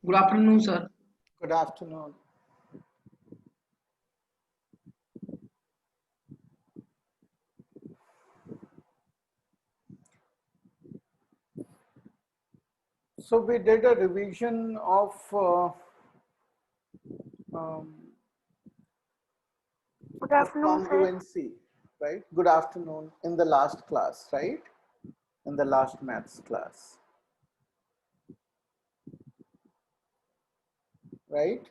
Good afternoon, sir. Good afternoon. So we did a revision of Good afternoon, sir. congruency, right? Good afternoon in the last class, right? In the last maths class, right?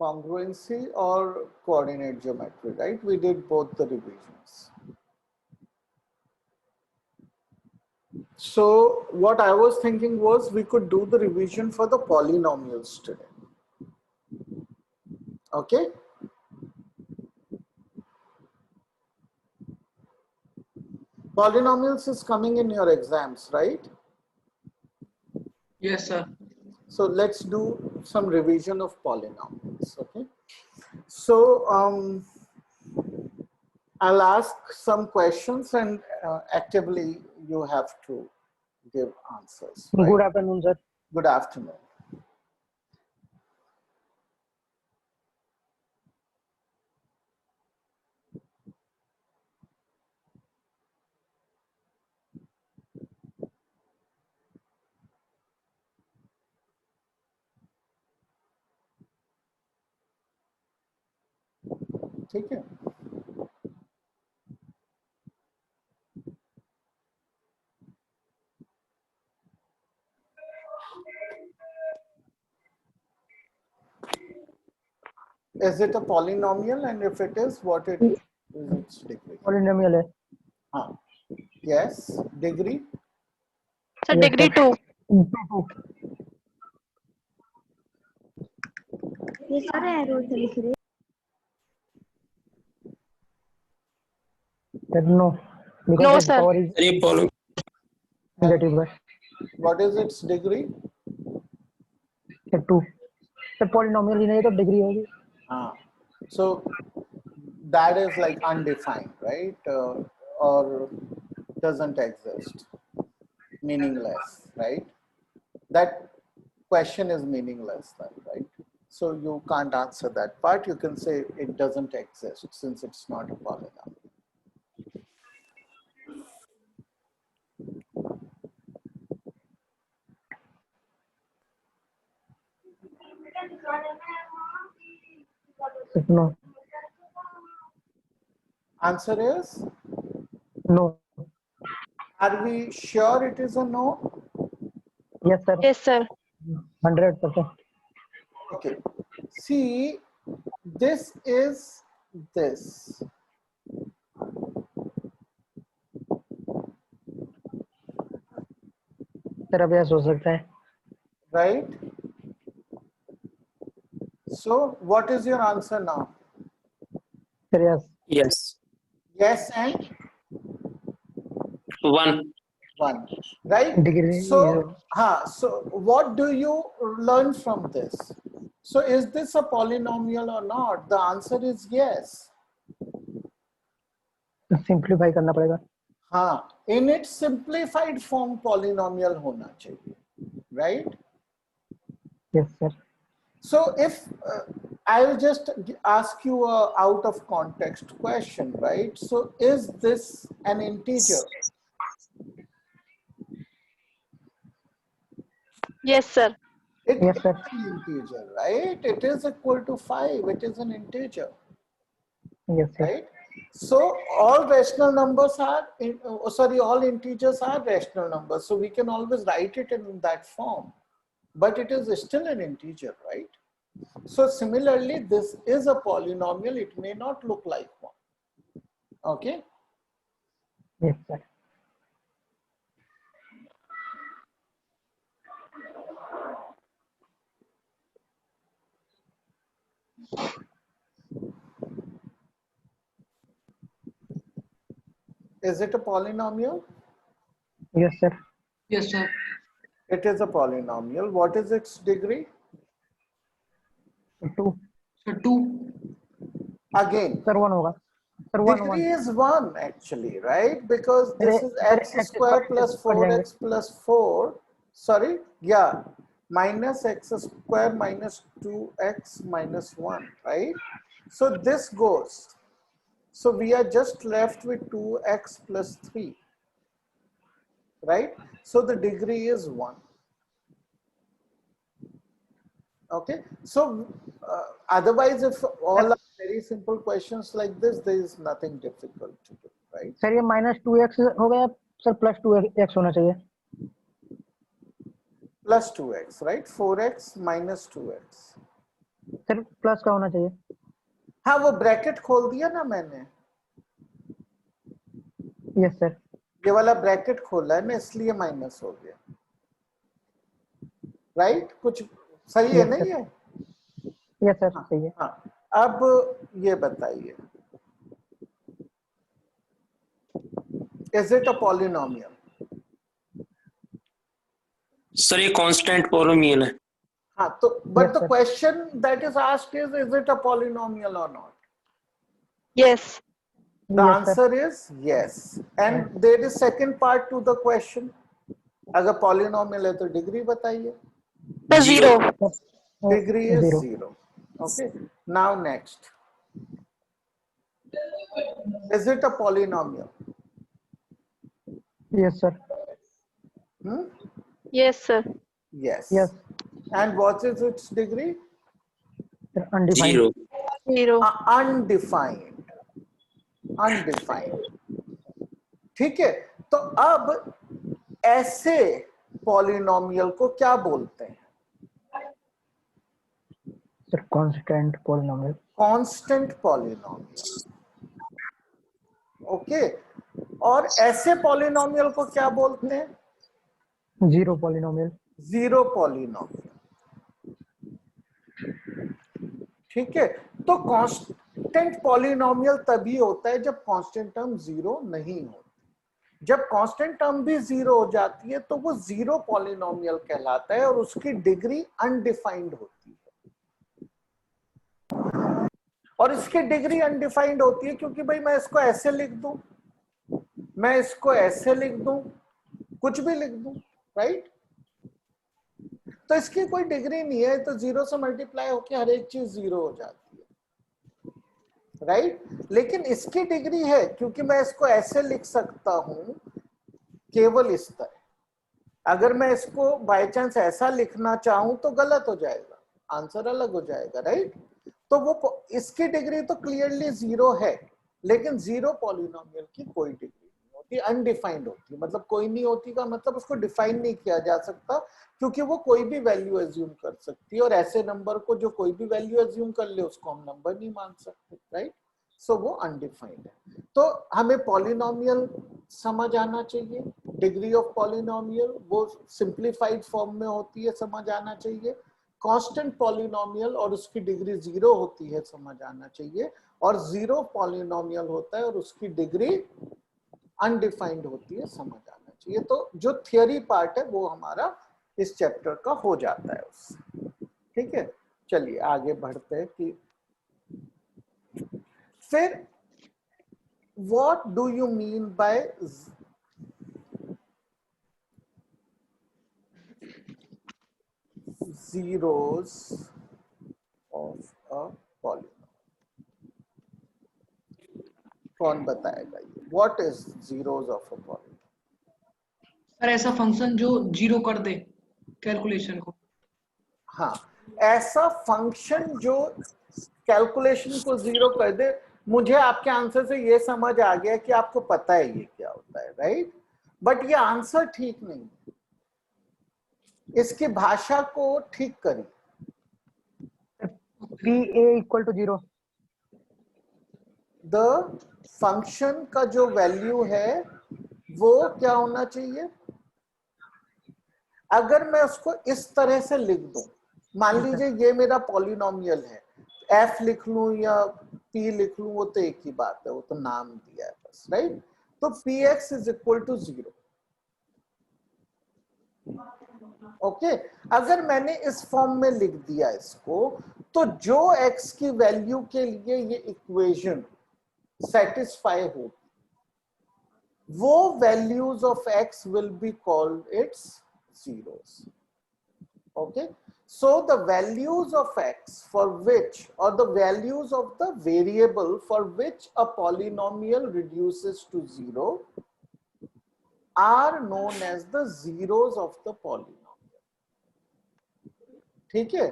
Congruency or coordinate geometry, right? We did both the revisions. So what I was thinking was we could do the revision for the polynomials today. Okay? Polynomials is coming in your exams, right? Yes, sir. So let's do some revision of polynomials, okay? So I'll ask some questions and actively you have to give answers. Right? Good afternoon, sir. Good afternoon. ठीक है? Is it a polynomial, and if it is, what it is its degree? Polynomial है. हाँ. Yes, degree. Sir, Yes, degree sir. 2. ये सारे arrows लिख रहे Sir, no. Because No, its sir. power is negative. But What is its degree? sir, 2. Sir, polynomial ही नहीं तो degree होगी. Ah. So that is like undefined, right? Or doesn't exist, meaningless, right? That question is meaningless then, right? So you can't answer that part. You can say it doesn't exist since it's not a polynomial. Sir, no. Answer is, No. are we sure it is a no? Yes, sir. Yes, sir. 100%. Okay. See, this is this. Sir, अब ऐसा हो सकता है. Right? So what is your answer now? Sir, yes. Yes. Yes and 1. 1. Right? Degree So, so what do you learn from this? So is this a polynomial or not? The answer is yes. simplify करना पड़ेगा. हाँ, in its simplified form polynomial होना चाहिए. Right? Yes, sir. So if I'll just ask you a out of context question, right? So is this an integer? Yes, sir. It Yes, is sir. an integer, right? It is equal to 5. It is an integer, Yes, sir. right? So all rational numbers are, all integers are rational numbers. So we can always write it in that form, but it is still an integer, right? So similarly, this is a polynomial. It may not look like one. Okay. Yes, sir. Is it a polynomial? Yes, sir. Yes, sir. It is a polynomial. What is its degree? 2. So 2. Again, Sir, 1 होगा. Sir, 1 degree 1. is 1 actually, right? Because this is Sir, x x square square plus cut जाएंगे. 4x plus 4. sorry, yeah, minus x square minus 2x minus 1, right? So this goes. So we are just left with 2x plus 3, right? So the degree is 1. Okay, so otherwise, if all are very simple questions like this, there is nothing difficult to do, right? Sir ये -2x हो गया sir, +2x होना चाहिए. Plus 2x, right? 4x minus 2x. Sir plus का होना चाहिए. हाँ, वो ब्रैकेट खोल दिया ना मैंने, यस सर. ये वाला ब्रैकेट खोला है ना, इसलिए माइनस हो गया, राइट? कुछ सही है Yes, ना sir. ये? यस सर हाँ, सही है. हाँ. अब ये बताइए, is it a polynomial? Sir ये कांस्टेंट पॉलिनोमियल है. हाँ, तो but Yes, the sir. Question that is asked is it a polynomial और not? Yes. The Yes, sir. answer is yes. And there is second part to the question. अगर polynomial है तो degree बताइए. The zero. Degree is 0. 0. Okay. Now next. Is it a polynomial? Yes sir. Hmm? Yes, sir. Yes. Yes. And what is its degree? Sir, undefined. Zero. Zero. Undefined. Undefined. ठीक है, तो अब ऐसे polynomial को क्या बोलते हैं? Sir, constant polynomial. Constant polynomial. Okay, और ऐसे पॉलिनोमियल को क्या बोलते हैं? Zero polynomial. Zero polynomial. ठीक है, तो कांस्टेंट पॉलिनोमियल तभी होता है जब कांस्टेंट टर्म जीरो नहीं होती. जब कांस्टेंट टर्म भी जीरो हो जाती है तो वो जीरो पॉलिनोमियल कहलाता है और उसकी डिग्री अनडिफाइंड होती है. और इसकी डिग्री अनडिफाइंड होती है क्योंकि भाई मैं इसको ऐसे लिख दूं, मैं इसको ऐसे लिख दूं, कुछ भी लिख दूं, राइट? तो इसकी कोई डिग्री नहीं है, तो जीरो से मल्टीप्लाई होकर हर एक चीज जीरो हो जाती है, राइट? लेकिन इसकी डिग्री है क्योंकि मैं इसको ऐसे लिख सकता हूं, केवल इस तरह. अगर मैं इसको बाय चांस ऐसा लिखना चाहूं तो गलत हो जाएगा, आंसर अलग हो जाएगा, राइट? तो वो इसकी डिग्री तो क्लियरली जीरो है, लेकिन जीरो पॉलिनोमियल की कोई डिग्री नहीं होती, अनडिफाइंड होती है. मतलब कोई नहीं होती का मतलब उसको डिफाइन नहीं किया जा सकता क्योंकि वो कोई भी वैल्यू एज्यूम कर सकती है, और ऐसे नंबर को जो कोई भी वैल्यू एज्यूम कर ले उसको हम नंबर नहीं मान सकते, राइट? सो वो अनडिफाइंड है. तो हमें पॉलिनोमियल समझ आना चाहिए, डिग्री ऑफ पॉलिनोमियल वो सिंप्लीफाइड फॉर्म में होती है, समझ आना चाहिए. कांस्टेंट पॉलिनोमियल और उसकी डिग्री जीरो होती है, समझ आना चाहिए. और जीरो पॉलिनोमियल होता है और उसकी डिग्री अनडिफाइंड होती है, समझ आना चाहिए. तो जो थियरी पार्ट है वो हमारा इस चैप्टर का हो जाता है उससे. ठीक है, चलिए आगे बढ़ते हैं कि फिर what do you mean by zeros of a polynomial? कौन बताएगा ये? What is zeros of a polynomial? Sir ऐसा फंक्शन जो जीरो कर दे कैलकुलेशन को. हाँ, ऐसा फंक्शन जो कैलकुलेशन को जीरो कर दे. मुझे आपके आंसर से ये समझ आ गया कि आपको पता है ये क्या होता है, राइट? बट ये आंसर ठीक नहीं है, इसकी भाषा को ठीक करिए. PA equal to 0. The function का जो वैल्यू है वो क्या होना चाहिए? अगर मैं उसको इस तरह से लिख दूं, मान लीजिए ये मेरा पॉलिनोमियल है, f लिख लूं या p लिख लूं वो तो एक ही बात है, वो तो नाम दिया है बस, राइट? तो px is equal to 0. Okay, अगर मैंने इस फॉर्म में लिख दिया इसको, तो जो x की वैल्यू के लिए ये इक्वेशन सेटिस्फाई हो, वो values of x will be called its zeros. Okay, so the values of x for which, or the values of the variable for which a polynomial reduces to 0 are known as the zeros of the polynomial. ठीक है,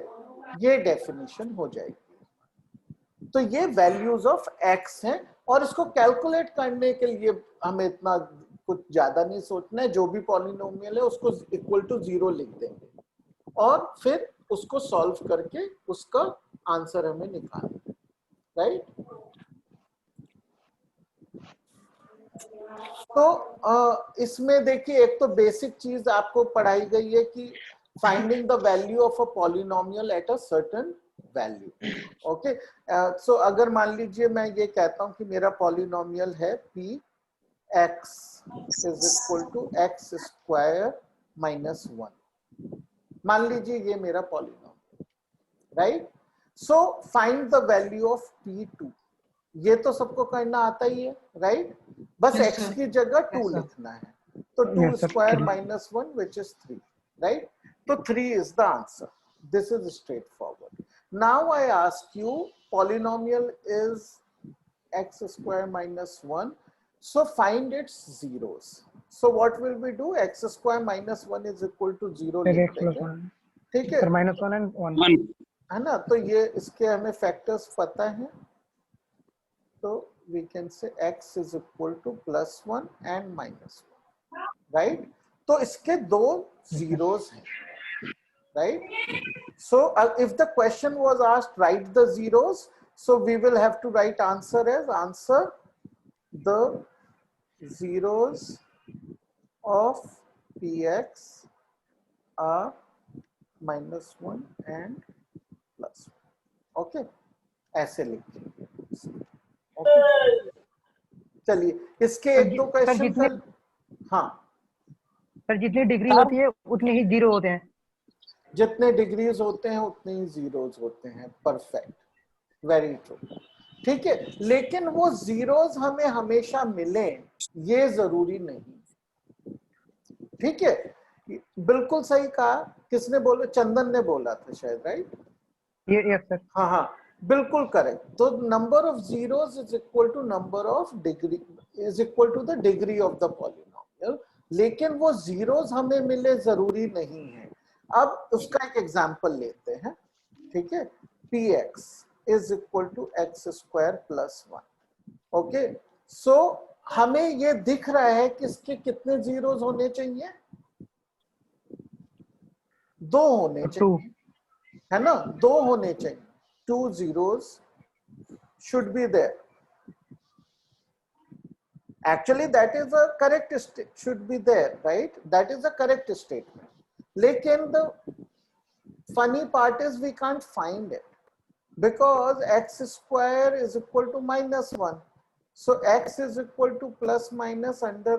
ये definition हो जाएगी। तो ये values of x हैं, और इसको कैलकुलेट करने के लिए हमें इतना कुछ ज्यादा नहीं सोचना है, जो भी पॉलिनोमियल है उसको इक्वल टू 0 लिख देंगे और फिर उसको सॉल्व करके उसका आंसर हमें निकालना, राइट। तो इसमें देखिए, एक तो बेसिक चीज आपको पढ़ाई गई है कि finding the value of a polynomial at a certain value. Okay, so अगर मान लीजिए मैं ये कहता हूं कि मेरा पॉलिनोमियल है p x is equal to x square minus 1, मान लीजिए ये मेरा polynomial, right. So find the value of p2, ये तो सबको करना आता ही है, राइट। बस Yes, x sir. की जगह 2 Yes, sir. लिखना है, तो 2 Yes, sir. Square minus 1 which is 3, right. तो 3 is the answer, this is straight forward. Now I ask you, polynomial is x square minus 1, so find its zeros. So what will we do? X square minus 1 is equal to 0 लिख x plus देंगे, 1 ठीक है, sir, minus 1 and 1 1 है ना। तो ये इसके हमें फैक्टर्स पता है, तो we can say x is equal to plus 1 and minus 1, right? तो इसके दो zeros हैं, right? So if the question was asked write the zeros, so we will have to write answer as answer the zeros of px are minus 1 and plus 1, okay, ऐसे लिखेंगे, okay? चलिए इसके एक दो सर क्वेश्चन जितने हाँ sir जितनी degree होती है उतने ही जीरो होते हैं। जितने डिग्रीज होते हैं उतने ही जीरोस होते हैं, परफेक्ट, वेरी ट्रू, ठीक है। लेकिन वो जीरोस हमें हमेशा मिले ये जरूरी नहीं, ठीक है। बिल्कुल सही कहा, किसने बोला? चंदन ने बोला था शायद, राइट? ये यस सर। हाँ हाँ, बिल्कुल करेक्ट। तो number of zeros is equal to number of degree, is equal to the degree of the polynomial, लेकिन वो जीरोस हमें मिले जरूरी नहीं है। अब उसका एक एग्जांपल लेते हैं, ठीक है। px is equal to x square plus 1, okay. So हमें ये दिख रहा है कि इसके कितने जीरोस होने चाहिए? 2 होने 2 चाहिए, है ना, 2 होने चाहिए, 2 zeros should be there. Actually that is a correct should be there, right? That is a correct statement. लेकिन the funny part is we can't find it because x square is equal to minus 1, so x is equal to plus minus under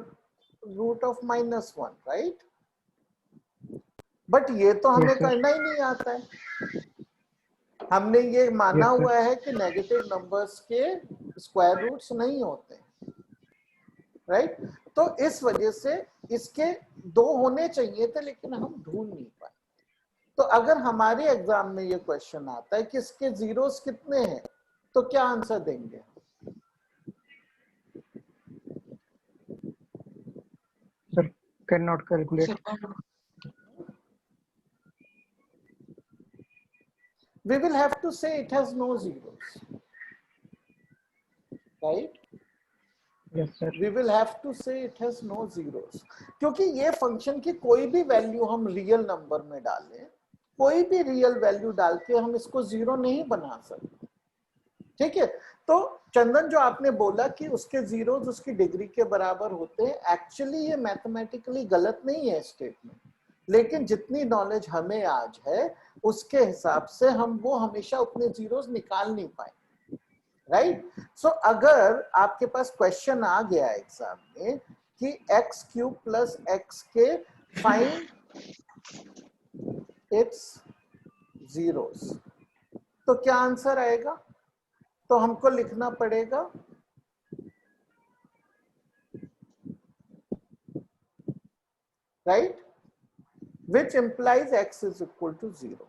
root of minus 1, right? But ये तो हमें करना ही नहीं आता है। हमने ये माना हुआ है कि नेगेटिव नंबर्स के स्क्वायर रूट्स नहीं होते, राइट? तो इस वजह से इसके 2 होने चाहिए थे, लेकिन हम ढूंढ नहीं पाए। तो अगर हमारे एग्जाम में ये क्वेश्चन आता है कि इसके जीरोस कितने हैं, तो क्या आंसर देंगे? Sir can not calculate. We will have to say it has no zeros, right? Yes sir. We will have to say it has no zeros, क्योंकि ये फंक्शन की कोई भी वैल्यू हम रियल नंबर में डालें, कोई भी रियल वैल्यू डाल के हम इसको जीरो नहीं बना सकते, ठीक है। तो चंदन जो आपने बोला कि उसके जीरोस उसकी डिग्री के बराबर होते हैं, एक्चुअली ये मैथमेटिकली गलत नहीं है स्टेटमेंट, लेकिन जितनी नॉलेज हमें आज है उसके हिसाब से हम वो हमेशा उतने जीरोस निकाल नहीं पाए, राइट? सो अगर आपके पास क्वेश्चन आ गया एग्जाम में कि एक्स क्यूब प्लस एक्स के फाइंड इट्स जीरोस, तो क्या आंसर आएगा? तो हमको लिखना पड़ेगा right, which implies x is equal to 0.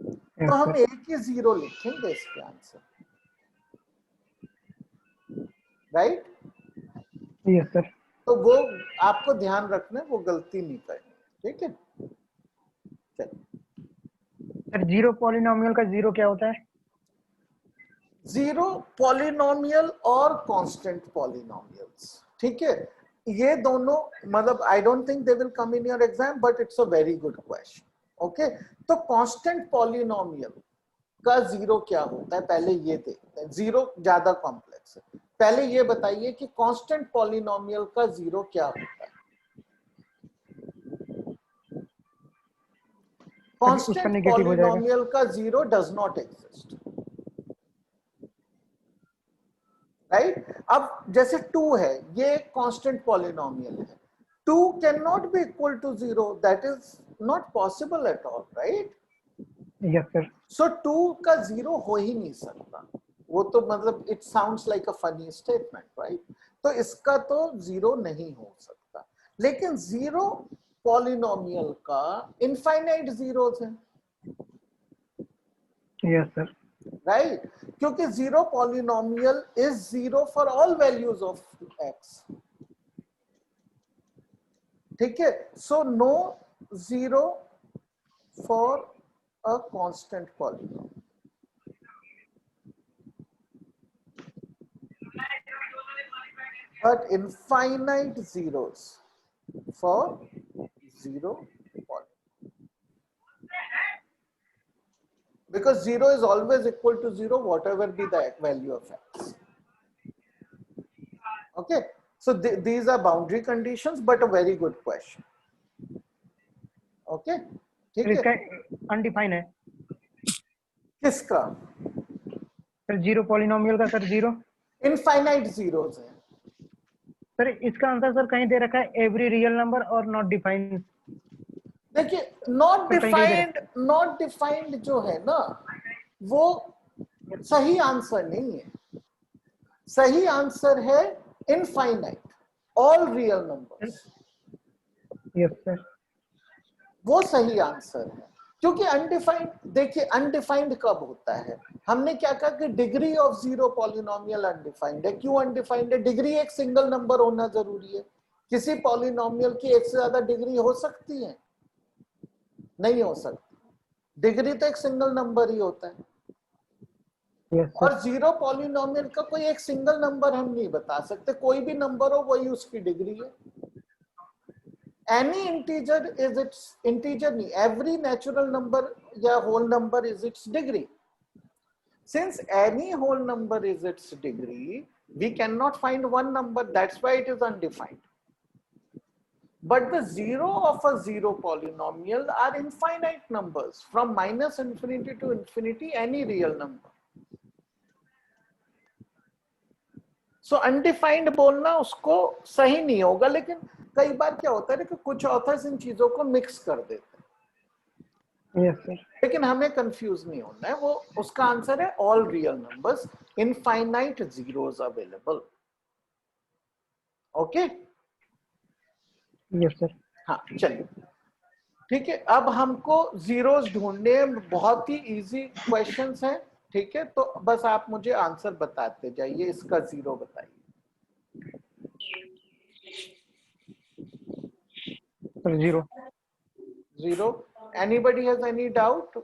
Yes, तो हम sir. एक ही 0 लिखेंगे इसके आंसर, राइट? Yes, sir. तो वो आपको ध्यान रखना है, वो गलती नहीं करनी, ठीक है? चलिए, सर जीरो पॉलिनोमियल का जीरो क्या होता है? जीरो पॉलिनोमियल और कांस्टेंट पॉलिनोमियल्स, ठीक है? ये दोनों मतलब I don't think they will come in your exam, but it's a very good question. Okay, तो कांस्टेंट पॉलिनोमियल का जीरो क्या होता है, पहले ये देखते हैं. जीरो ज्यादा कॉम्प्लेक्स है, पहले ये बताइए कि कांस्टेंट पॉलिनोमियल का जीरो क्या होता है. कांस्टेंट नेगेटिव हो जाएगा. पॉलिनोमियल का zero does not exist, right? अब जैसे 2 है, ये कांस्टेंट पॉलिनोमियल है. 2 can not be equal to 0, that is not possible at all, right? Yes sir. So 2 का जीरो हो ही नहीं सकता. वो तो मतलब it sounds like a funny statement, right? तो इसका तो जीरो नहीं हो सकता. लेकिन जीरो पॉलिनोमियल का इनफाइनाइट जीरोस हैं, यस सर. राइट? क्योंकि zero polynomial is zero for all values of X, ठीक है? So no zero for a constant polynomial. But infinite zeros for zero polynomial, because 0 is always equal to 0 whatever be the value of x. Okay, so these are boundary conditions, but a very good question. Okay, ठीक है? इसका undefine है किसका? Sir zero polynomial का. Sir zero infinite zeros है. Sir इसका answer sir कहीं दे रखा है एवरी रियल नंबर और नॉट डिफाइंड. देखिए, नॉट डिफाइंड जो है ना, वो सही आंसर नहीं है. सही आंसर है infinite, all real numbers. Yes sir. वो सही आंसर है. क्योंकि अनडिफाइंड, देखिए अनडिफाइंड कब होता है? हमने क्या कहा कि degree of zero polynomial undefined है. क्यों अनडिफाइंड है? डिग्री एक सिंगल नंबर होना जरूरी है. किसी पॉलिनोमियल की एक से ज्यादा डिग्री हो सकती है? नहीं हो सकती. डिग्री तो एक सिंगल नंबर ही होता है. यस और सर. जीरो पॉलिनोमियल का कोई एक सिंगल नंबर हम नहीं बता सकते. कोई भी नंबर हो वही उसकी डिग्री है. Any integer is its integer नहीं, every natural number या whole number is its degree. Since any whole number is its degree, we cannot find one number. That's why it is undefined. But the zero of a zero polynomial are infinite numbers, from minus infinity to infinity, any real number. So undefined बोलना उसको सही नहीं होगा. लेकिन कई बार क्या होता है कि कुछ ऑथर्स इन चीजों को मिक्स कर देते हैं. Yes sir. लेकिन हमें कंफ्यूज नहीं होना है. वो उसका आंसर है all real numbers, infinite zeros available. Okay, yes sir. हाँ चलिए, ठीक है. अब हमको जीरोस ढूंढने हैं. बहुत ही इजी क्वेश्चंस हैं, ठीक है? तो बस आप मुझे आंसर बताते जाइए. इसका जीरो बताइए. Sir zero. Zero. Anybody has any doubt?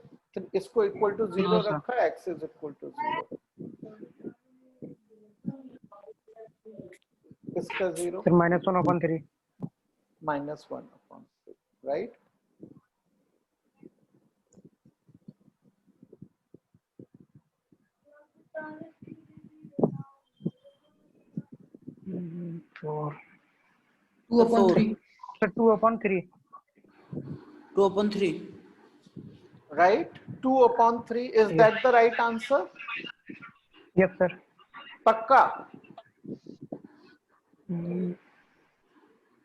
इसको equal to zero No, sir. रखा है, x is equal to zero. इसका zero sir -1/3. -1/3, right? Four. 2/3. Sir 2/3. 2/3. Right? 2/3. Is Yes. that the right answer? Yes sir. पक्का?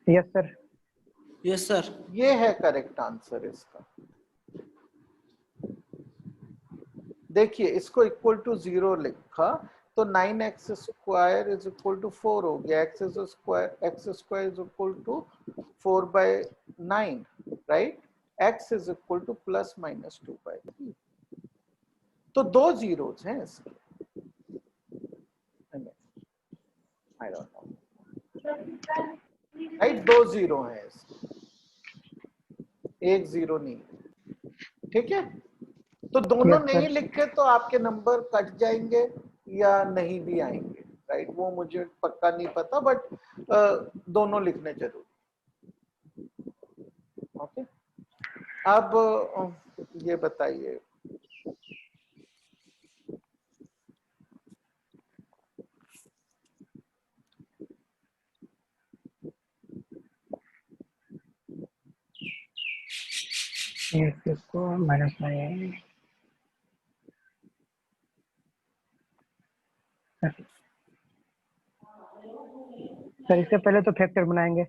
Yes sir. Yes, sir. ये है correct answer इसका. देखिए, इसको इक्वल टू 0 लिखा तो 9x square is equal to 4 हो गया. x square is equal to 4 by 9, right? x is equal to plus minus 2/3। तो 2 जीरोस हैं इसके, I don't know, right? 2 zero हैं इसके, 1 जीरो नहीं है, ठीक है? तो दोनों Yes, नहीं sir. लिखे तो आपके नंबर कट जाएंगे या नहीं भी आएंगे, राइट? वो मुझे पक्का नहीं पता, बट दोनों लिखने जरूर। ओके, अब ये बताइए, Yes, इसको -9 सर, इससे पहले तो फैक्टर बनाएंगे।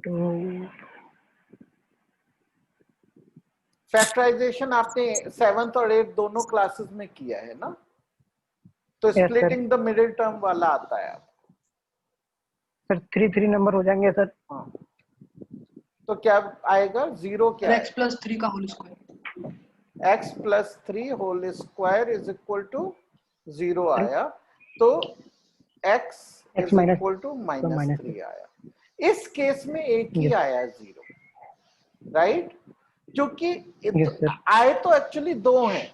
तो फैक्टराइजेशन आपने 7th और 8th दोनों क्लासेस में किया है ना? तो Yes, sir. Splitting the middle term वाला आता है आपको। सर 3 नंबर हो जाएंगे सर। हाँ, तो क्या आएगा? 0 क्या x है? + 3 का whole square. x + 3 whole square is equal to 0 आया, तो x इज इक्वल टू -3 आया। इस केस में एक ही आया 0, राइट? क्योंकि Yes, sir. आए तो एक्चुअली 2 हैं,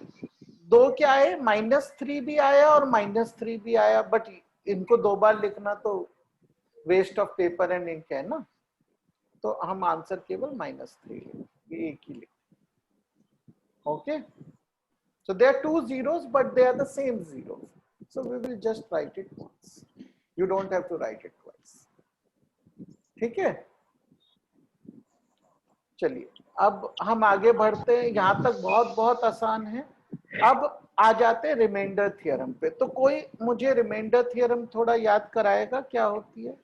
2 क्या आए? -3 भी आया और -3 भी आया, बट इनको 2 बार लिखना तो waste of paper and ink है ना, तो हम आंसर केवल -3 लिखेंगे, ये एक ही लिखेंगे। Okay, so there are 2 zeros but they are the same zeros, so we will just write it once, you don't have to write it twice, ठीक है? चलिए अब हम आगे बढ़ते हैं, यहां तक बहुत बहुत आसान है। अब आ जाते हैं रिमाइंडर थ्योरम पे। तो कोई मुझे रिमाइंडर थ्योरम थोड़ा याद कराएगा क्या होती है?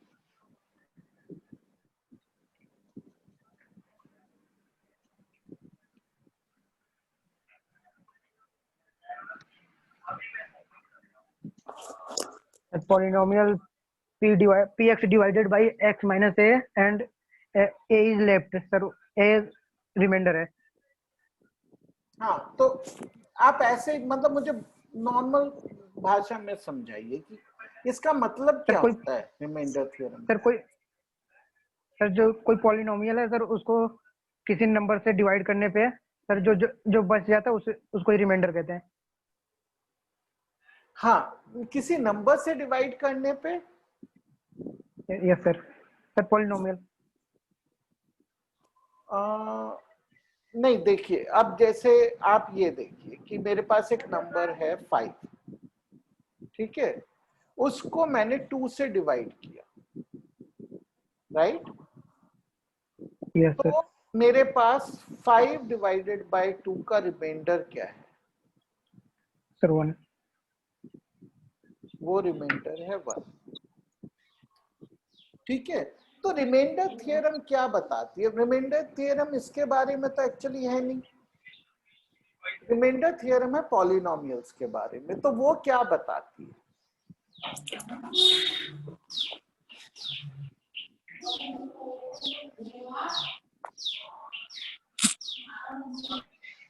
Polynomial px divided by x minus a and a is left, sir. a remainder है। हाँ, तो आप ऐसे मतलब मुझे नॉर्मल भाषा में समझाइए कि इसका मतलब क्या होता है रिमाइंडर थ्योरम। सर जो कोई पॉलिनोमियल है सर, उसको किसी नंबर से डिवाइड करने पे सर जो जो जो बच जाता है उसको ही रिमाइंडर कहते हैं। हाँ, किसी नंबर से डिवाइड करने पे। Yes sir, polynomial. नहीं, देखिए अब जैसे आप ये देखिए कि मेरे पास एक नंबर है 5, ठीक है? उसको मैंने 2 से डिवाइड किया, राइट? Yes sir. तो मेरे पास 5 डिवाइडेड बाय 2 का रिमाइंडर क्या है? सर 1। वो रिमाइंडर है 1, ठीक है? तो रिमाइंडर थ्योरम क्या बताती है? रिमाइंडर थ्योरम इसके बारे में तो एक्चुअली है नहीं, रिमाइंडर थ्योरम है पॉलिनोमियल्स के बारे में। तो वो क्या बताती है?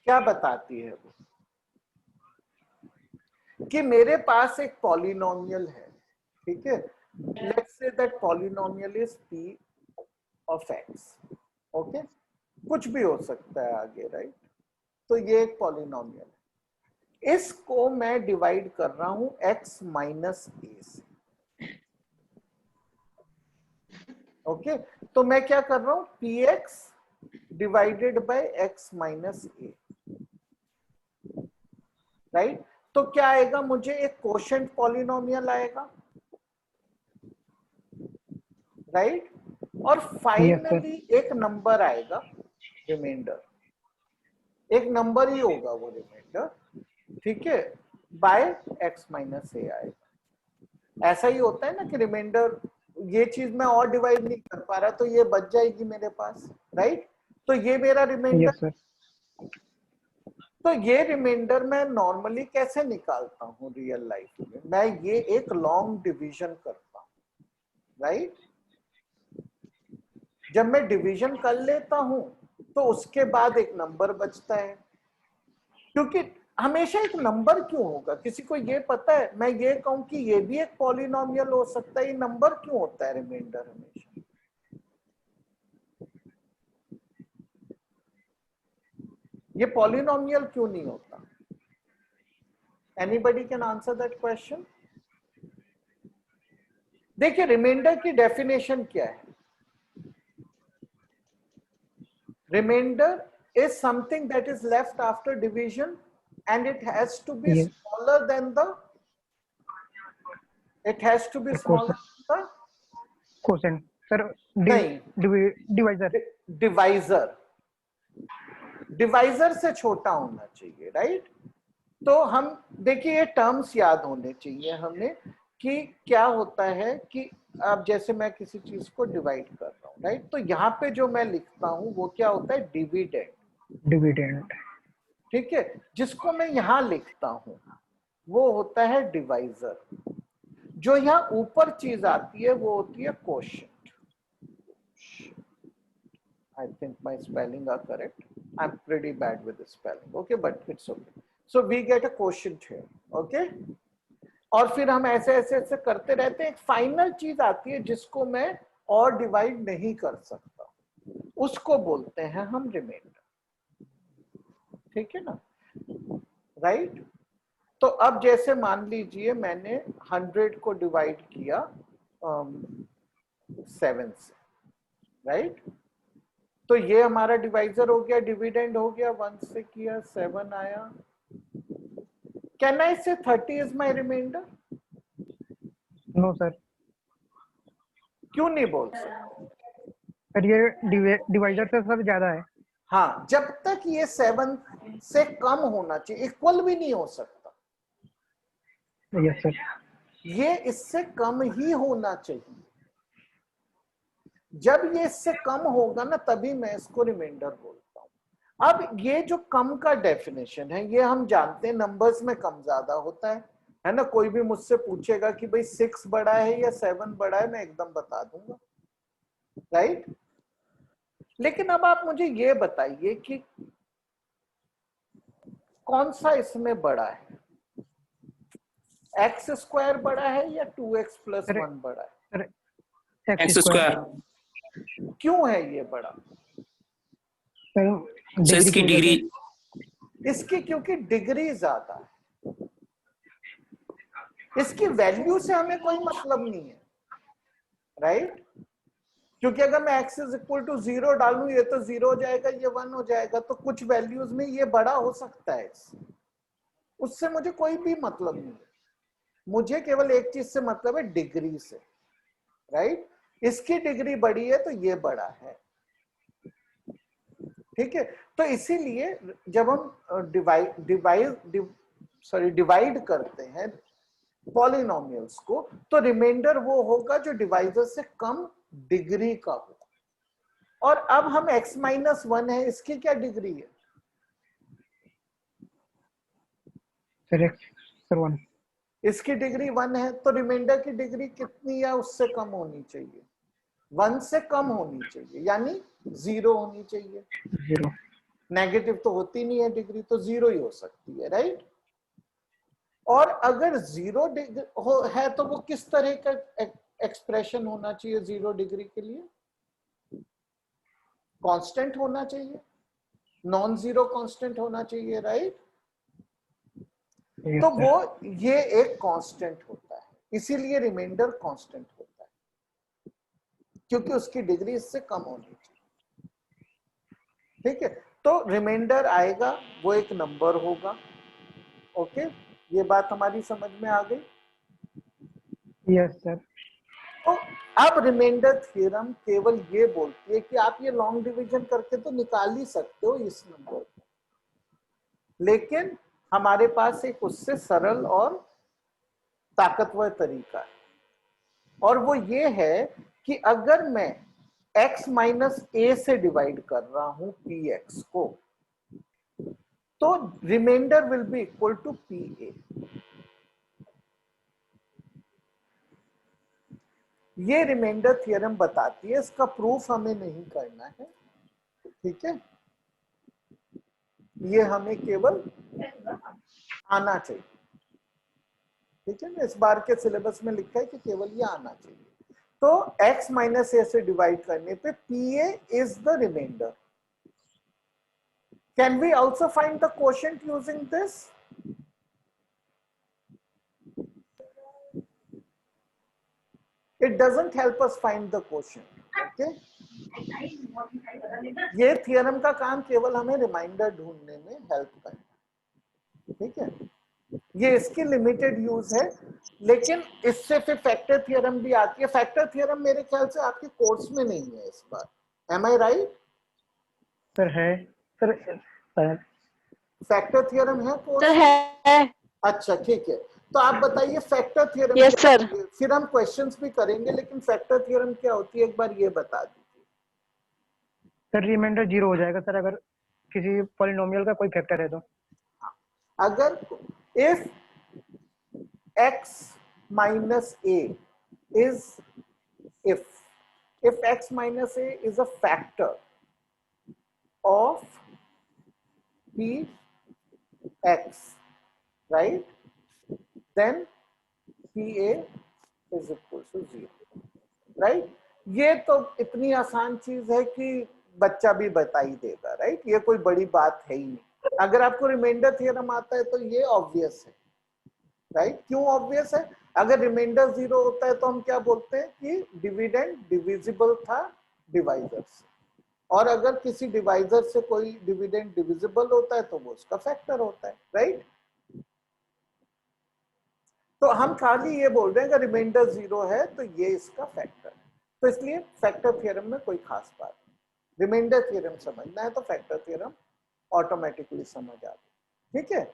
क्या बताती है वो? कि मेरे पास एक पॉलिनोमियल है, ठीक है? Let's say that polynomial is p of x, okay? कुछ भी हो सकता है आगे, राइट? तो ये एक पॉलिनोमियल है, इसको मैं डिवाइड कर रहा हूं x माइनस a से, ओके? तो मैं क्या कर रहा हूं? px divided by x minus a, right? तो क्या आएगा? मुझे एक कोशेंट पॉलिनोमियल आएगा, राइट? और फाइनली एक नंबर आएगा रिमाइंडर, एक नंबर ही होगा वो रिमाइंडर, ठीक है? बाय x माइनस a आएगा। ऐसा ही होता है ना कि रिमाइंडर, ये चीज मैं और डिवाइड नहीं कर पा रहा तो ये बच जाएगी मेरे पास, राइट? तो ये मेरा रिमाइंडर। तो ये रिमाइंडर मैं नॉर्मली कैसे निकालता हूँ रियल लाइफ में? मैं ये एक लॉन्ग डिवीजन करता हूँ, राइट? जब मैं डिवीजन कर लेता हूं तो उसके बाद एक नंबर बचता है, क्योंकि हमेशा एक नंबर क्यों होगा? किसी को ये पता है? मैं ये कहूं कि ये भी एक पॉलिनोमियल हो सकता है, ये नंबर क्यों होता है रिमाइंडर हमेशा? ये पॉलिनोमियल क्यों नहीं होता? Anybody can answer that question? देखिए रिमाइंडर की डेफिनेशन क्या है? Remainder is something that is left after division and it has to be Yes. smaller than the quotient sir, नहीं, डिवाइजर। डिवाइजर से छोटा होना चाहिए, राइट? तो हम देखिए ये टर्म्स याद होने चाहिए हमें कि क्या होता है कि अब जैसे मैं किसी चीज को डिवाइड कर रहा हूँ, राइट? तो यहाँ पे जो मैं लिखता हूँ वो क्या होता है? डिविडेंड। ठीक है, जिसको मैं यहाँ लिखता हूँ वो होता है डिवाइजर। जो यहाँ ऊपर चीज आती है वो होती है quotient. I think my spelling are correct. I'm pretty bad with the spelling. Okay, but it's okay. So we get a quotient here. Okay. और फिर हम ऐसे ऐसे ऐसे करते रहते हैं, एक फाइनल चीज आती है जिसको मैं और डिवाइड नहीं कर सकता, उसको बोलते हैं हम रिमाइंडर। ठीक है ना, राइट? तो अब जैसे मान लीजिए मैंने 100 को डिवाइड किया 7 से, राइट? तो ये हमारा डिवाइजर हो गया, डिविडेंड हो गया, 1 से किया 7 आया। Can I say 30 is my remainder? No sir. क्यों नहीं बोल सकते? सर ये डिवाइजर से सर ज्यादा है। हाँ, जब तक ये 7 से कम होना चाहिए, इक्वल भी नहीं हो सकता। Yes sir. ये इससे कम ही होना चाहिए। जब ये इससे कम होगा ना तभी मैं इसको रिमाइंडर बोलता हूं। अब ये जो कम का डेफिनेशन है ये हम जानते हैं, नंबर्स में कम ज्यादा होता है ना? कोई भी मुझसे पूछेगा कि भाई 6 बड़ा है या 7 बड़ा है, मैं एकदम बता दूंगा, राइट? लेकिन अब आप मुझे ये बताइए कि कौन सा इसमें बड़ा है? एक्स स्क्वायर बड़ा है या 2x + 1 बड़ा है? X square. क्यों है ये बड़ा? सर इसकी डिग्री, इसकी क्योंकि डिग्री ज्यादा है। इसकी वैल्यू से हमें कोई मतलब नहीं है, राइट? क्योंकि अगर मैं x = 0 डालूं ये तो 0 हो जाएगा, ये 1 हो जाएगा, तो कुछ वैल्यूज में ये बड़ा हो सकता है, उससे मुझे कोई भी मतलब नहीं है। मुझे केवल एक चीज से मतलब है, डिग्री से, राइट? इसकी डिग्री बड़ी है तो ये बड़ा है। ठीक है, तो इसीलिए जब हम डिवाइड करते हैं पॉलिनोमियल्स को, तो रिमाइंडर वो होगा जो डिवाइजर से कम डिग्री का हो। और अब हम x - 1 है, इसकी क्या डिग्री है? सर 1। इसकी डिग्री 1 है, तो रिमाइंडर की डिग्री कितनी है? उससे कम होनी चाहिए, 1 से कम होनी चाहिए, यानी 0 होनी चाहिए। 0 नेगेटिव तो होती नहीं है डिग्री, तो 0 ही हो सकती है, राइट? और अगर 0 है तो वो किस तरह का एक्सप्रेशन होना चाहिए 0 डिग्री के लिए? कांस्टेंट होना चाहिए, नॉन जीरो कांस्टेंट होना चाहिए, राइट? तो वो ये एक कांस्टेंट होता है, इसीलिए रिमाइंडर कांस्टेंट होता है, क्योंकि उसकी डिग्री इससे कम होनी चाहिए। ठीक है, तो रिमाइंडर आएगा, वो एक नंबर होगा। ओके, ये बात हमारी समझ में आ गई? Yes sir. तो अब रिमाइंडर थ्योरम केवल ये बोलती है कि आप ये लॉन्ग डिवीजन करके तो निकाल ही सकते हो इस नंबर को, लेकिन हमारे पास एक उससे सरल और ताकतवर तरीका है, और वो ये है कि अगर मैं x - a से डिवाइड कर रहा हूं px को, तो remainder will be equal to pa। ये रिमाइंडर थ्योरम बताती है, इसका प्रूफ हमें नहीं करना है, ठीक है, ये हमें केवल आना चाहिए, ठीक है ना। इस बार के सिलेबस में लिखा है कि केवल ये आना चाहिए। तो x माइनस ए से डिवाइड करने पे PA is the remainder. Can we also find the quotient using this? It doesn't help us find the quotient, okay? ये थियरम का काम केवल हमें रिमाइंडर ढूंढने में हेल्प करना, ठीक है। ये इसकी लिमिटेड यूज है, लेकिन इससे फिर फैक्टर थियरम भी आती है। फैक्टर थियरम मेरे ख्याल से आपके कोर्स में नहीं है इस बार, एम आई राइट? सर है सर, फैक्टर थियरम है कोर्स सर में? है। अच्छा ठीक है, तो आप बताइए फैक्टर थियरम Yes, क्या sir. होती है? फिर हम क्वेश्चंस भी करेंगे, लेकिन फैक्टर थियरम क्या होती है एक बार ये बता दीजिए। सर रिमाइंडर 0 हो जाएगा सर अगर किसी पॉलिनोमियल का कोई फैक्टर है तो। अगर if x minus a is if x minus a is a factor of p x, right, then pa is equal to 0, right? ये तो इतनी आसान चीज है कि बच्चा भी बता ही देगा, राइट? ये कोई बड़ी बात है ही नहीं। अगर आपको रिमाइंडर थ्योरम आता है तो ये ऑब्वियस है, राइट? क्यों ऑब्वियस है? अगर रिमाइंडर 0 होता है तो हम क्या बोलते हैं कि डिविडेंड डिविजिबल था डिवाइजर से, और अगर किसी डिवाइजर से कोई डिविडेंड डिविजिबल होता है तो वो उसका फैक्टर होता है, राइट? तो हम खाली ये बोल रहे हैं अगर रिमाइंडर 0 है तो ये इसका फैक्टर है, तो इसलिए फैक्टर थ्योरम में कोई खास बात नहीं। रिमाइंडर थ्योरम समझना है तो फैक्टर थ्योरम ऑटोमेटिकली समझ आता है, ठीक है।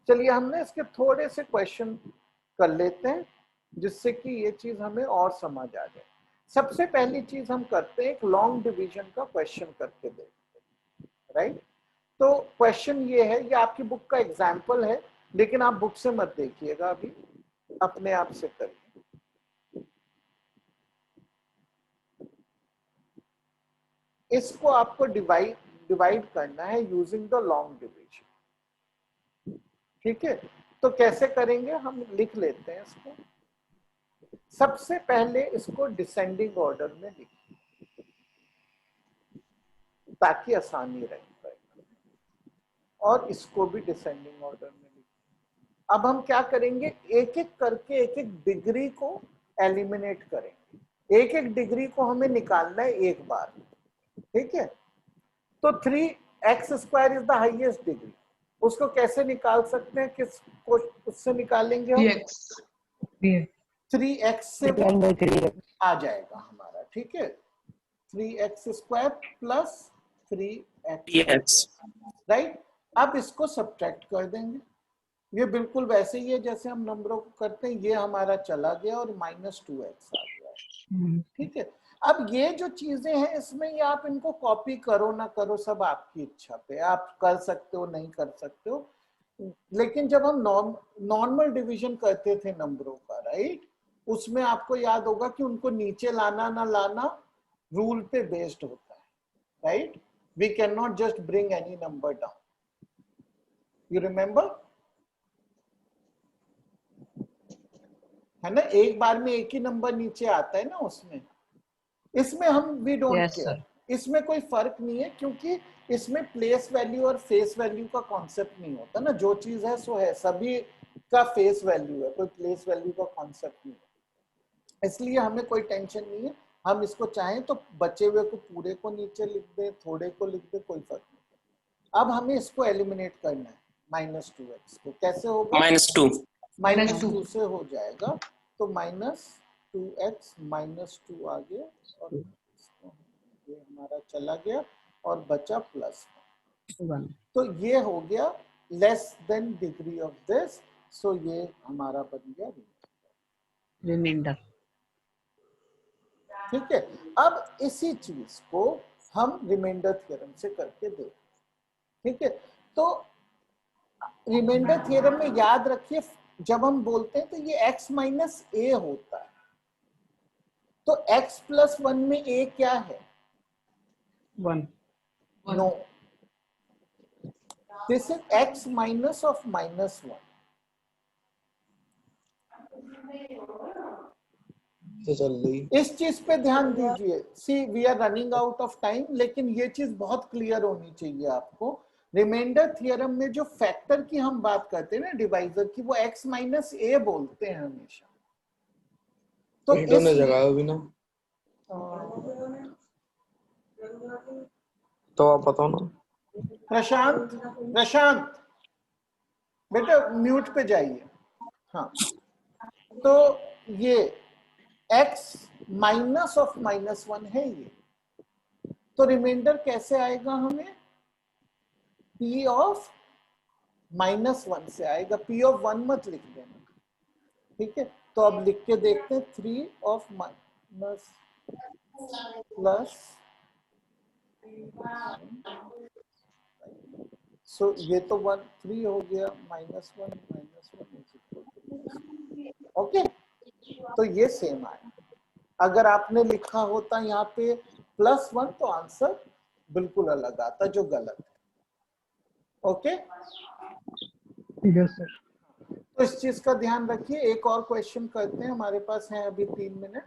चलिए हमने इसके थोड़े से क्वेश्चन कर लेते हैं जिससे कि ये चीज हमें और समझ आ जाए। सबसे पहली चीज हम करते हैं, एक लॉन्ग डिवीजन का क्वेश्चन करके देखते हैं, राइट? तो क्वेश्चन ये है, ये आपकी बुक का एग्जाम्पल है, लेकिन आप बुक से मत देखिएगा, अभी अपने आप से करिए। इसको आपको डिवाइड करना है यूजिंग द लॉन्ग डिवीजन, ठीक है। तो कैसे करेंगे, हम लिख लेते हैं इसको। सबसे पहले इसको डिसेंडिंग ऑर्डर में लिखिए ताकि आसानी रहे, और इसको भी डिसेंडिंग ऑर्डर में लिखिए। अब हम क्या करेंगे, एक एक करके एक एक डिग्री को एलिमिनेट करेंगे। एक एक डिग्री को हमें निकालना है एक बार, ठीक है। तो 3x² is the highest degree, उसको कैसे निकाल सकते हैं, किस को उससे निकालेंगे हम? 3x से आ जाएगा हमारा, ठीक है। 3x² plus 3x, right? अब इसको सब्ट्रैक्ट कर देंगे। ये बिल्कुल वैसे ही है जैसे हम नंबरों को करते हैं, ये हमारा चला गया और -2x आ गया, ठीक है। अब ये जो चीजें हैं इसमें ये आप इनको कॉपी करो ना करो सब आपकी इच्छा पे, आप कर सकते हो नहीं कर सकते हो, लेकिन जब हम नॉर्मल डिवीजन करते थे नंबरों का, राइट, उसमें आपको याद होगा कि उनको नीचे लाना ना लाना रूल पे बेस्ड होता है, right? We can not just bring any number down, you remember, है ना? एक बार में एक ही नंबर नीचे आता है ना उसमें। इसमें हम वी डोंट केयर, इसमें कोई फर्क नहीं है, क्योंकि इसमें प्लेस वैल्यू और फेस वैल्यू का कॉन्सेप्ट नहीं होता ना, जो चीज है सो है, सभी का फेस वैल्यू है, कोई प्लेस वैल्यू का कॉन्सेप्ट नहीं है, इसलिए हमें कोई टेंशन नहीं है। हम इसको चाहें तो बचे हुए को पूरे को नीचे लिख दे, थोड़े को लिख दे, कोई फर्क नहीं। अब हमें इसको एलिमिनेट करना है, -2x को। कैसे होगा? -2 -2 से हो जाएगा, तो -2x -2 आ गया, और ये हमारा चला गया और बचा +1, तो ये हो गया less than degree of this, so ये हमारा बन गया रिमाइंडर, ठीक है। अब इसी चीज को हम रिमाइंडर थ्योरम से करके देखें, ठीक है। तो रिमाइंडर थ्योरम में याद रखिए, जब हम बोलते हैं तो ये x - a होता है, तो x प्लस 1 में a क्या है? 1. No, this is x minus of minus 1. इस चीज पे ध्यान दीजिए. See we are running out of time, लेकिन ये चीज बहुत क्लियर होनी चाहिए आपको. रिमाइंडर थ्योरम में जो फैक्टर की हम बात करते हैं ना, डिवाइजर की, वो x माइनस ए बोलते हैं हमेशा. तो इस जगह भी ना, तो आप बताओ ना. प्रशांत बेटा म्यूट पे जाइए. हाँ, तो ये x माइनस ऑफ माइनस 1 है ये. तो रिमाइंडर कैसे आएगा हमें? p ऑफ माइनस 1 से आएगा. p ऑफ 1 मत लिख देना, ठीक है? तो अब लिख के देखते हैं. 3 ऑफ माइनस प्लस, सो ये तो 1 3 हो गया. Minus 1 is equal to, okay. तो ये सेम आया. अगर आपने लिखा होता यहाँ पे प्लस 1 तो आंसर बिल्कुल अलग आता, जो गलत है. Okay, yes sir. तो इस चीज का ध्यान रखिए. एक और क्वेश्चन करते हैं, हमारे पास है अभी 3 minute.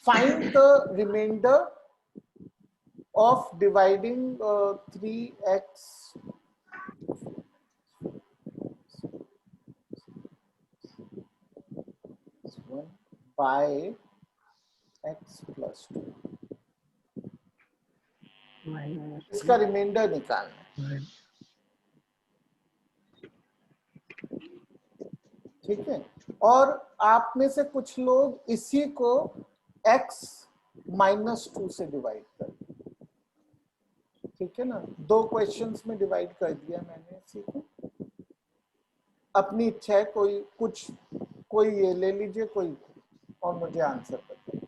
Find the remainder of dividing 3x by x plus 2. इसका रिमाइंडर निकालना है, ठीक है? और आप में से कुछ लोग इसी को x माइनस 2 से डिवाइड कर, ठीक है ना? 2 क्वेश्चंस में डिवाइड कर दिया मैंने इसी को. अपनी इच्छा है, कोई ये ले लीजिए, कोई, और मुझे आंसर बताइए.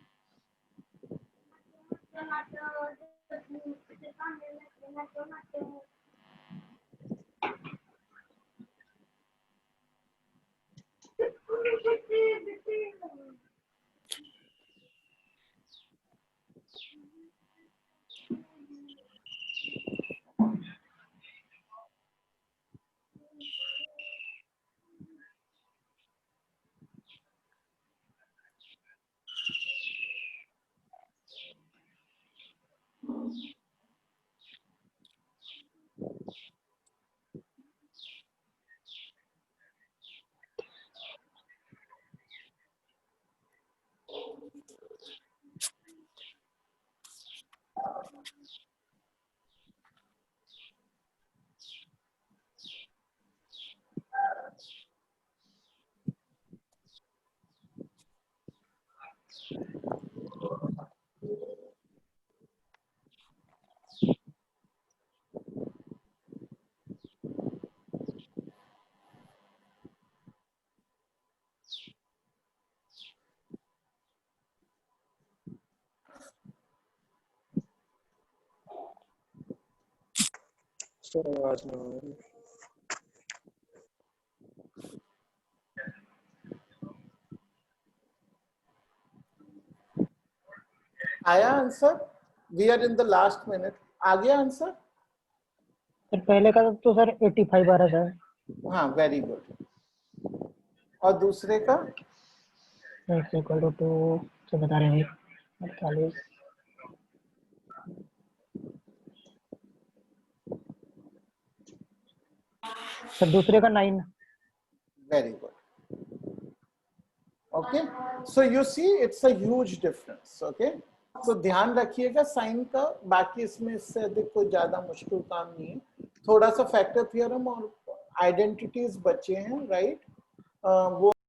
आया answer? We are in the last minute. आ गया आंसर? सर पहले का तो सर 85 आ रहा सर. हाँ, वेरी गुड. और दूसरे का? x इक्वल टू 2 से बता रहे हैं 48. सर दूसरे का 9. Very good. Okay, so you see it's a huge difference. Okay, तो ध्यान रखिएगा साइन का. बाकी इसमें इससे अधिक कोई ज्यादा मुश्किल काम नहीं है. थोड़ा सा फैक्टर थ्योरम और आइडेंटिटीज बचे हैं, राइट? वो